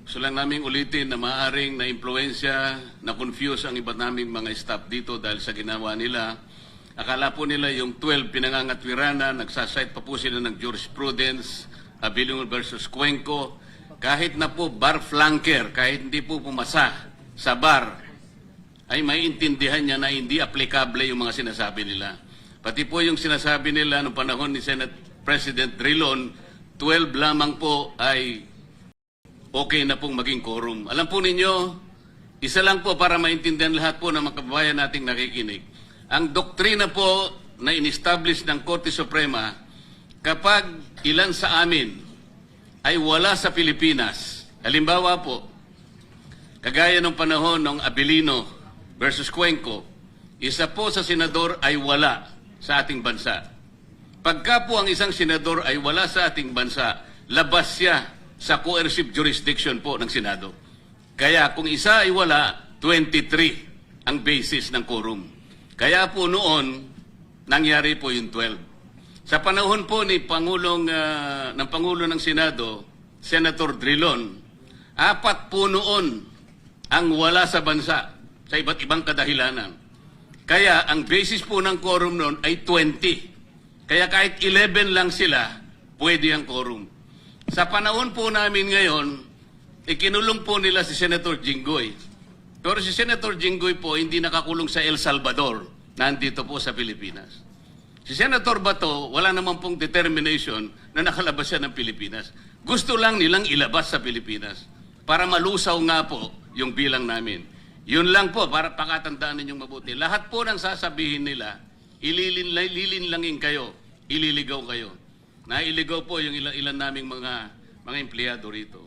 Gusto lang namin ulitin na maaaring na-impluensya, na-confuse ang iba naming mga staff dito dahil sa ginawa nila. Akala po nila yung 12 pinangangatwirana, nagsasite pa po sila ng jurisprudence, Abilino versus Cuenco. Kahit na po bar flanker, kahit hindi po pumasa sa bar, ay maiintindihan niya na hindi applicable yung mga sinasabi nila. Pati po yung sinasabi nila noong panahon ni Senate President Drilon, 12 lamang po ay okay na pong maging quorum. Alam po ninyo, isa lang po para maintindihan lahat po ng mga kababayan nating nakikinig. Ang doktrina po na in-establish ng Korte Suprema, kapag ilan sa amin ay wala sa Pilipinas, halimbawa po, kagaya ng panahon ng Abilino versus Cuenco, isa po sa senador ay wala sa ating bansa. Pagka po ang isang senador ay wala sa ating bansa, labas siya sa coercive jurisdiction po ng Senado. Kaya kung isa ay wala, 23 ang basis ng quorum. Kaya po noon, nangyari po yung 12. Sa panahon po ni Pangulo ng Senado, Senator Drilon, 4 po noon ang wala sa bansa sa iba't ibang kadahilanan. Kaya ang basis po ng quorum noon ay 20. Kaya kahit 11 lang sila, pwede ang quorum. Sa panahon po namin ngayon, ikinulong po nila si Senator Jinggoy. Pero si Senator Jinggoy po hindi nakakulong sa El Salvador, nandito po sa Pilipinas. Si Senator Bato, wala naman pong determination na nakalabas siya ng Pilipinas. Gusto lang nilang ilabas sa Pilipinas para malusaw nga po yung bilang namin. Yun lang po, para pakatandaan ninyong mabuti. Lahat po ng sasabihin nila, ililinlangin kayo, ililigaw kayo. Nailigaw po yung ilan naming mga empleyado rito.